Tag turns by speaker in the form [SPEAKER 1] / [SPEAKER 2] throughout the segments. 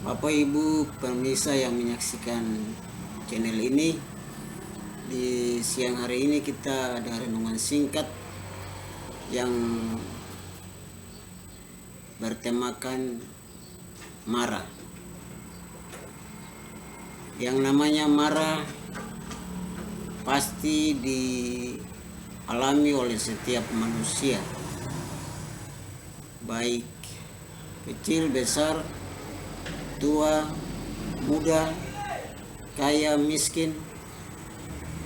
[SPEAKER 1] Bapak Ibu pemirsa yang menyaksikan channel ini, di siang hari ini kita ada renungan singkat yang bertemakan marah. Yang namanya marah pasti dialami oleh setiap manusia, baik kecil, besar, tua, muda, kaya, miskin,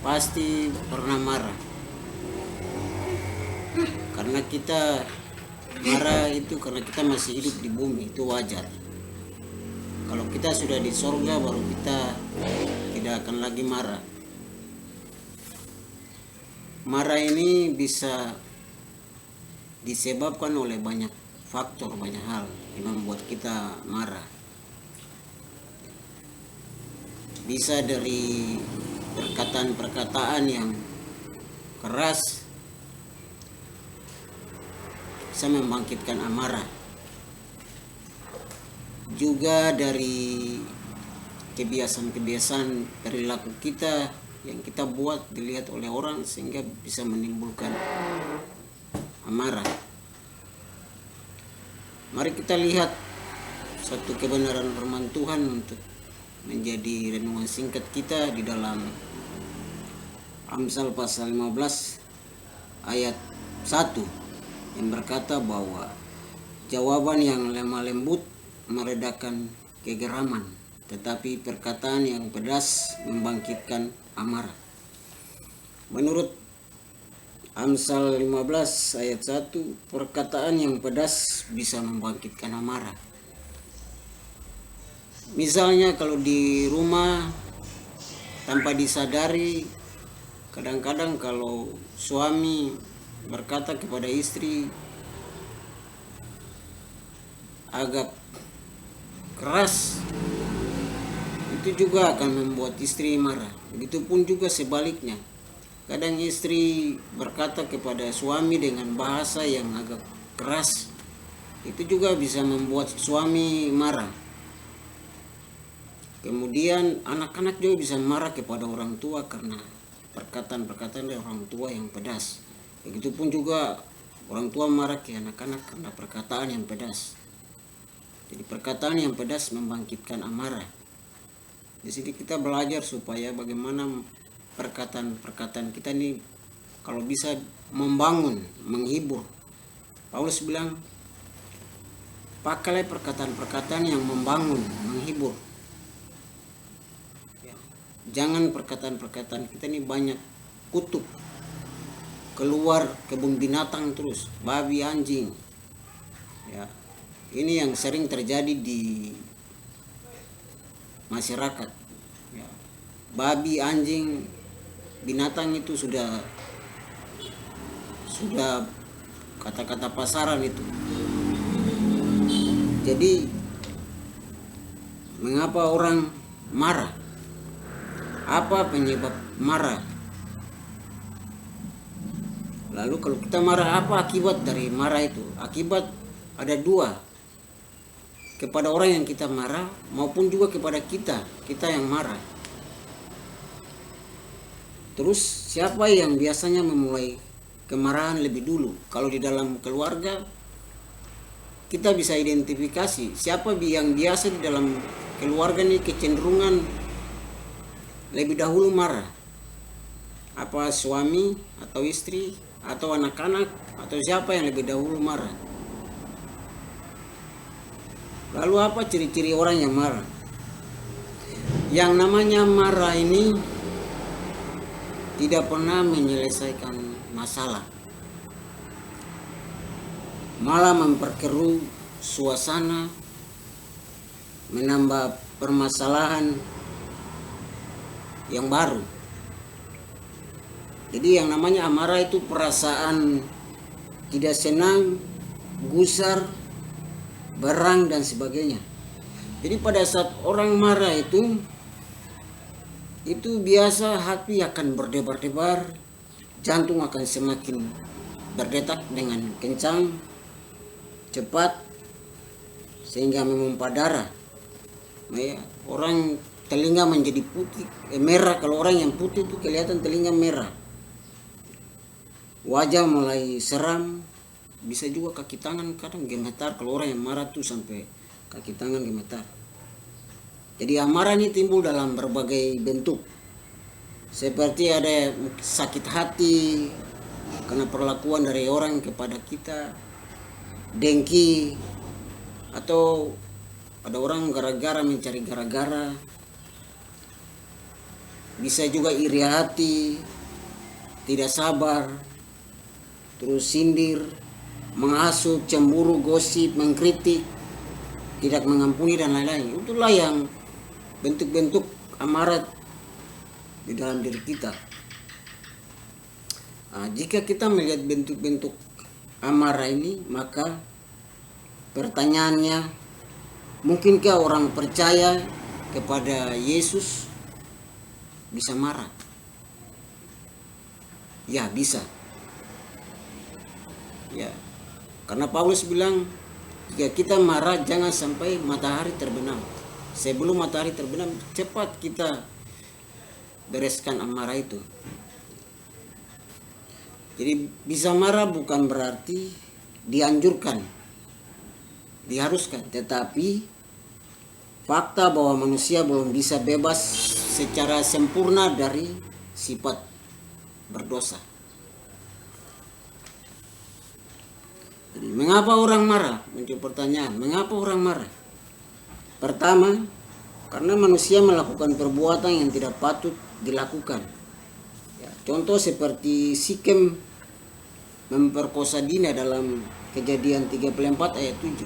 [SPEAKER 1] pasti pernah marah. Karena kita marah itu karena kita masih hidup di bumi, itu wajar. Kalau kita sudah di sorga baru kita tidak akan lagi marah. Marah ini bisa disebabkan oleh banyak faktor, banyak hal yang membuat kita marah. Bisa dari perkataan-perkataan yang keras, bisa membangkitkan amarah. Juga dari kebiasaan-kebiasaan perilaku kita yang kita buat dilihat oleh orang sehingga bisa menimbulkan amarah. Mari kita lihat satu kebenaran firman Tuhan untuk menjadi renungan singkat kita di dalam Amsal pasal 15 ayat 1 yang berkata bahwa jawaban yang lemah lembut meredakan kegeraman, tetapi perkataan yang pedas membangkitkan amarah. Menurut Amsal 15 ayat 1, perkataan yang pedas bisa membangkitkan amarah. Misalnya kalau di rumah tanpa disadari, kadang-kadang kalau suami berkata kepada istri agak keras, itu juga akan membuat istri marah. Begitupun juga sebaliknya. Kadang istri berkata kepada suami dengan bahasa yang agak keras, itu juga bisa membuat suami marah. Kemudian anak-anak juga bisa marah kepada orang tua karena perkataan-perkataan dari orang tua yang pedas. Begitupun juga orang tua marah ke anak-anak karena perkataan yang pedas. Jadi perkataan yang pedas membangkitkan amarah. Di sini kita belajar supaya bagaimana perkataan-perkataan kita ini kalau bisa membangun, menghibur. Paulus bilang, pakailah perkataan-perkataan yang membangun, menghibur. Jangan perkataan-perkataan kita ini banyak kutuk, keluar kebun binatang terus, babi, anjing. Ya, ini yang sering terjadi di masyarakat. Ya, babi, anjing, binatang itu sudah kata-kata pasaran itu. Jadi mengapa orang marah? Apa penyebab marah? Lalu kalau kita marah, apa akibat dari marah itu? Akibat ada dua. Kepada orang yang kita marah maupun juga kepada kita yang marah. Terus siapa yang biasanya memulai kemarahan lebih dulu? Kalau di dalam keluarga kita bisa identifikasi siapa yang biasa di dalam keluarga nih kecenderungan lebih dahulu marah. Apa suami atau istri atau anak-anak atau siapa yang lebih dahulu marah? Lalu apa ciri-ciri orang yang marah? Yang namanya marah ini tidak pernah menyelesaikan masalah, malah memperkeruh suasana, menambah permasalahan yang baru. Jadi yang namanya amarah itu perasaan tidak senang, gusar, berang dan sebagainya. Jadi pada saat orang marah itu biasa hati akan berdebar-debar, jantung akan semakin berdetak dengan kencang, cepat, sehingga memumpah darah. Ya, orang telinga menjadi putih, merah. Kalau orang yang putih itu kelihatan telinga merah. Wajah mulai seram, bisa juga kaki tangan kadang gemetar. Kalau orang yang marah tuh sampai kaki tangan gemetar. Jadi amarah ini timbul dalam berbagai bentuk. Seperti ada sakit hati karena perlakuan dari orang kepada kita, dengki, atau ada orang gara-gara mencari gara-gara. Bisa juga iri hati, tidak sabar, terus sindir, menghasut, cemburu, gosip, mengkritik, tidak mengampuni dan lain-lain. Itulah yang bentuk-bentuk amarah di dalam diri kita. Nah, jika kita melihat bentuk-bentuk amarah ini, maka pertanyaannya, mungkinkah orang percaya kepada Yesus bisa marah? Ya, bisa. Ya, karena Paulus bilang, jika kita marah jangan sampai matahari terbenam. Sebelum matahari terbenam, cepat kita bereskan amarah itu. Jadi bisa marah bukan berarti dianjurkan, diharuskan, tetapi fakta bahwa manusia belum bisa bebas secara sempurna dari sifat berdosa. Jadi mengapa orang marah? Muncul pertanyaan, mengapa orang marah? Pertama, karena manusia melakukan perbuatan yang tidak patut dilakukan. Ya, contoh seperti Sikem memperkosa Dina dalam Kejadian 34 ayat 7.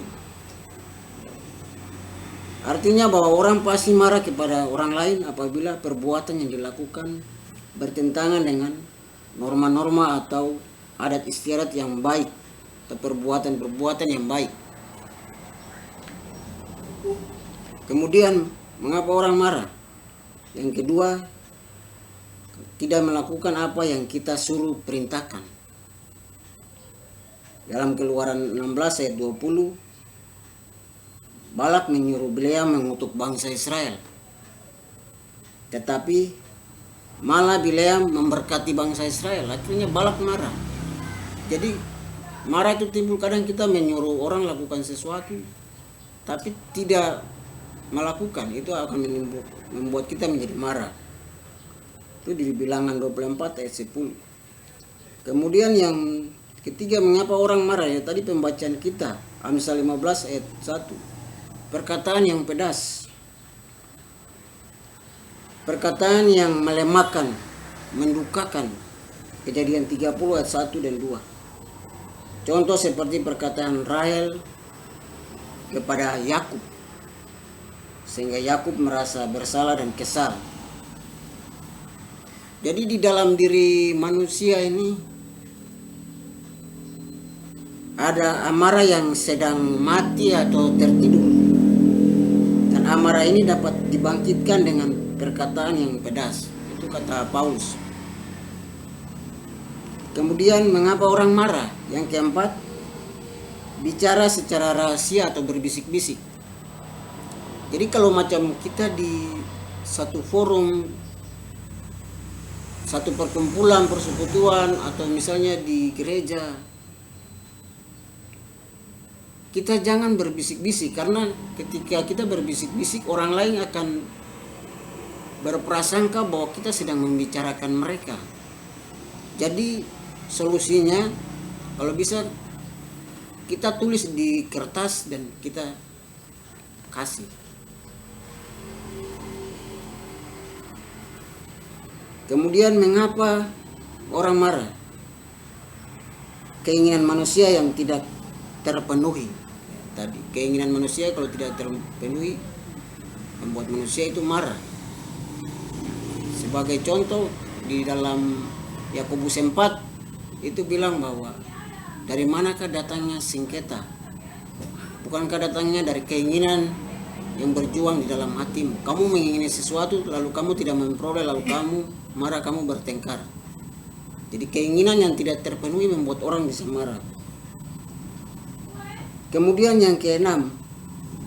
[SPEAKER 1] Artinya bahwa orang pasti marah kepada orang lain apabila perbuatan yang dilakukan bertentangan dengan norma-norma atau adat istiadat yang baik atau perbuatan-perbuatan yang baik. Kemudian mengapa orang marah? Yang kedua, tidak melakukan apa yang kita suruh perintahkan. Dalam Keluaran 16 ayat 20, Balak menyuruh Bileam mengutuk bangsa Israel. Tetapi malah Bileam memberkati bangsa Israel. Akhirnya Balak marah. Jadi marah itu timbul kadang kita menyuruh orang lakukan sesuatu tapi tidak melakukan, itu akan membuat kita menjadi marah. Itu di Bilangan 24 ayat 10. Kemudian yang ketiga, mengapa orang marah? Ya tadi pembacaan kita, Amsal 15 ayat 1. Perkataan yang pedas, perkataan yang melemahkan, mendukakan. Kejadian 30 ayat 1 dan 2. Contoh seperti perkataan Rahel kepada Yakub, sehingga Yakub merasa bersalah dan kesal. Jadi di dalam diri manusia ini ada amarah yang sedang mati atau tertidur. Dan amarah ini dapat dibangkitkan dengan perkataan yang pedas. Itu kata Paulus. Kemudian mengapa orang marah? Yang keempat, bicara secara rahasia atau berbisik-bisik. Jadi kalau macam kita di satu forum, satu perkumpulan, persekutuan, atau misalnya di gereja, kita jangan berbisik-bisik, karena ketika kita berbisik-bisik orang lain akan berprasangka bahwa kita sedang membicarakan mereka. Jadi solusinya kalau bisa kita tulis di kertas dan kita kasih. Kemudian mengapa orang marah? Keinginan manusia yang tidak terpenuhi. Tadi keinginan manusia kalau tidak terpenuhi membuat manusia itu marah. Sebagai contoh di dalam Yakobus 4 itu bilang bahwa dari manakah datangnya sengketa? Bukankah datangnya dari keinginan yang berjuang di dalam hatimu? Kamu mengingini sesuatu lalu kamu tidak memperoleh, lalu kamu marah, kamu bertengkar. Jadi keinginan yang tidak terpenuhi membuat orang bisa marah. Kemudian yang keenam,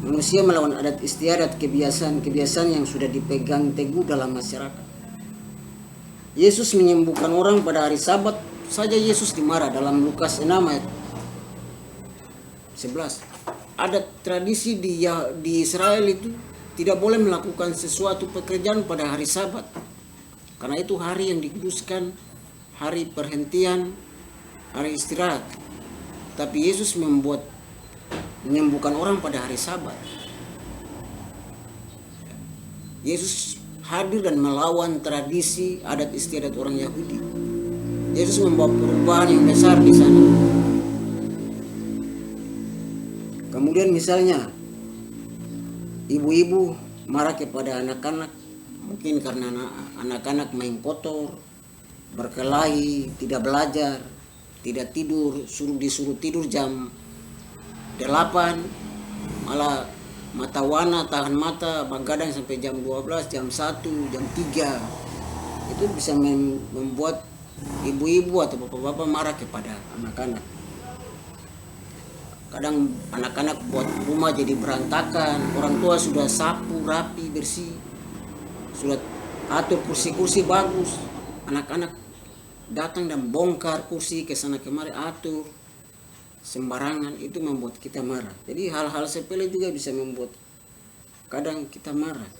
[SPEAKER 1] Manusia melawan adat istiadat, kebiasaan-kebiasaan yang sudah dipegang teguh dalam masyarakat. Yesus menyembuhkan orang pada hari Sabat saja Yesus dimarah dalam Lukas 6 ayat 11. Ada tradisi di Israel itu tidak boleh melakukan sesuatu pekerjaan pada hari Sabat. Karena itu hari yang dikuduskan, hari perhentian, hari istirahat. Tapi Yesus menyembuhkan orang pada hari Sabat. Yesus hadir dan melawan tradisi adat istiadat orang Yahudi. Yesus membawa perubahan yang besar di sana. Kemudian misalnya ibu-ibu marah kepada anak-anak, mungkin karena anak-anak main kotor, berkelahi, tidak belajar, tidak tidur, disuruh tidur jam 8, malah mata wana, tahan mata, begadang sampai jam 12, jam 1, jam 3. Itu bisa membuat ibu-ibu atau bapak-bapak marah kepada anak-anak. Kadang anak-anak buat rumah jadi berantakan, orang tua sudah sapu, rapi, bersih, sudah atur kursi-kursi bagus, anak-anak datang dan bongkar kursi ke sana kemari, atur sembarangan. Itu membuat kita marah. Jadi hal-hal sepele juga bisa membuat kadang kita marah.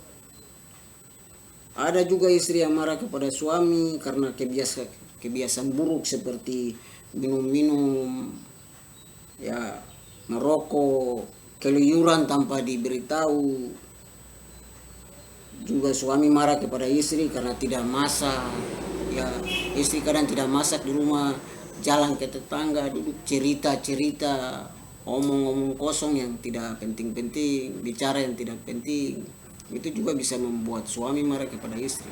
[SPEAKER 1] Ada juga istri yang marah kepada suami karena kebiasaan buruk seperti minum-minum, ya, merokok, keluyuran tanpa diberitahu. Juga suami marah kepada istri karena tidak masak. Ya, istri kadang tidak masak di rumah, jalan ke tetangga, duduk cerita-cerita, omong-omong kosong yang tidak penting-penting, bicara yang tidak penting. Itu juga bisa membuat suami marah kepada istri.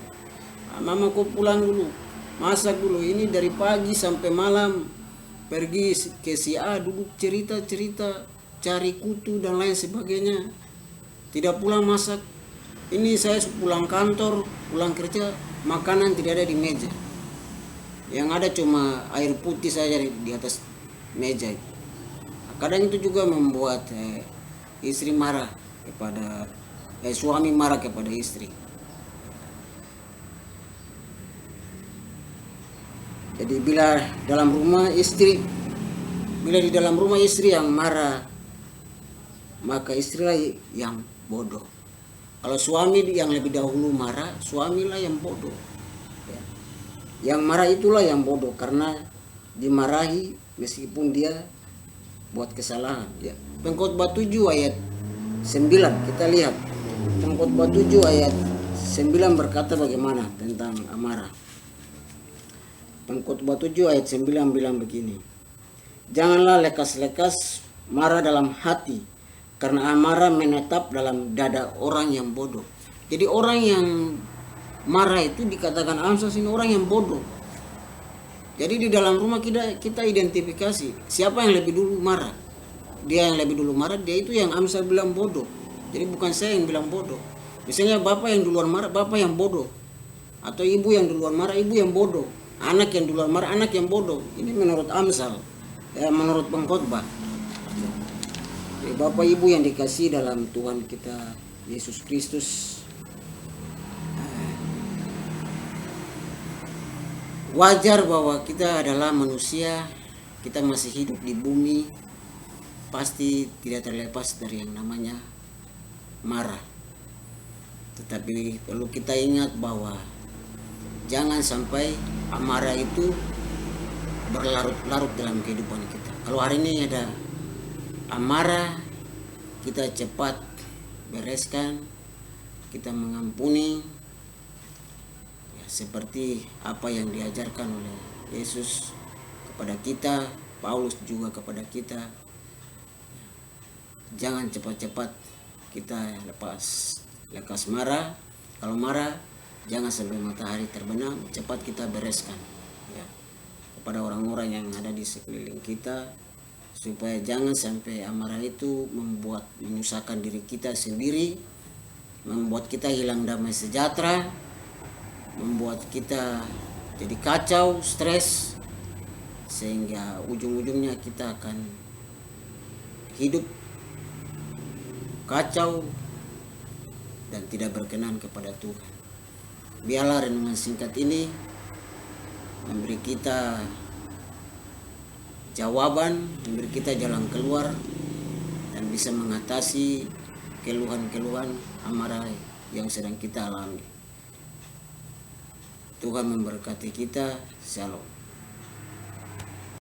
[SPEAKER 1] Mama kok pulang dulu, masak dulu, ini dari pagi sampai malam pergi ke si A, duduk cerita-cerita, cari kutu dan lain sebagainya, tidak pulang masak. Ini saya pulang kantor, pulang kerja, makanan tidak ada di meja, yang ada cuma air putih saja di atas meja. Kadang itu juga membuat istri marah kepada suami marah kepada istri. Jadi bila di dalam rumah istri yang marah, maka istrilah yang bodoh. Kalau suami yang lebih dahulu marah, suamilah yang bodoh. Ya. Yang marah itulah yang bodoh karena dimarahi meskipun dia buat kesalahan. Ya. Pengkhotbah 7 ayat 9 kita lihat. Pengkhotbah 7 ayat 9 berkata bagaimana tentang amarah. Pengkhotbah 7 ayat 9 bilang begini. Janganlah lekas-lekas marah dalam hati, karena amarah menetap dalam dada orang yang bodoh. Jadi orang yang marah itu dikatakan Amsal ini orang yang bodoh. Jadi di dalam rumah kita identifikasi siapa yang lebih dulu marah. Dia yang lebih dulu marah, dia itu yang Amsal bilang bodoh. Jadi bukan saya yang bilang bodoh. Misalnya bapak yang duluan marah, bapak yang bodoh. Atau ibu yang duluan marah, ibu yang bodoh. Anak yang duluan marah, anak yang bodoh. Ini menurut Amsal, ya, menurut pengkhotbah. Bapak ibu yang dikasih dalam Tuhan kita Yesus Kristus, wajar bahwa kita adalah manusia, kita masih hidup di bumi, pasti tidak terlepas dari yang namanya marah. Tetapi perlu kita ingat bahwa jangan sampai amarah itu berlarut-larut dalam kehidupan kita. Kalau hari ini ada amarah, kita cepat bereskan, kita mengampuni, ya, seperti apa yang diajarkan oleh Yesus kepada kita, Paulus juga kepada kita. Jangan cepat-cepat kita lekas marah. Kalau marah, jangan sampai matahari terbenam, cepat kita bereskan, ya, kepada orang-orang yang ada di sekeliling kita, supaya jangan sampai amarah itu menyusahkan diri kita sendiri, membuat kita hilang damai sejahtera, membuat kita jadi kacau, stres, sehingga ujung-ujungnya kita akan hidup kacau dan tidak berkenan kepada Tuhan. Biarlah renungan singkat ini memberi kita jawaban, memberi kita jalan keluar, dan bisa mengatasi keluhan-keluhan amarah yang sedang kita alami. Tuhan memberkati kita. Shalom.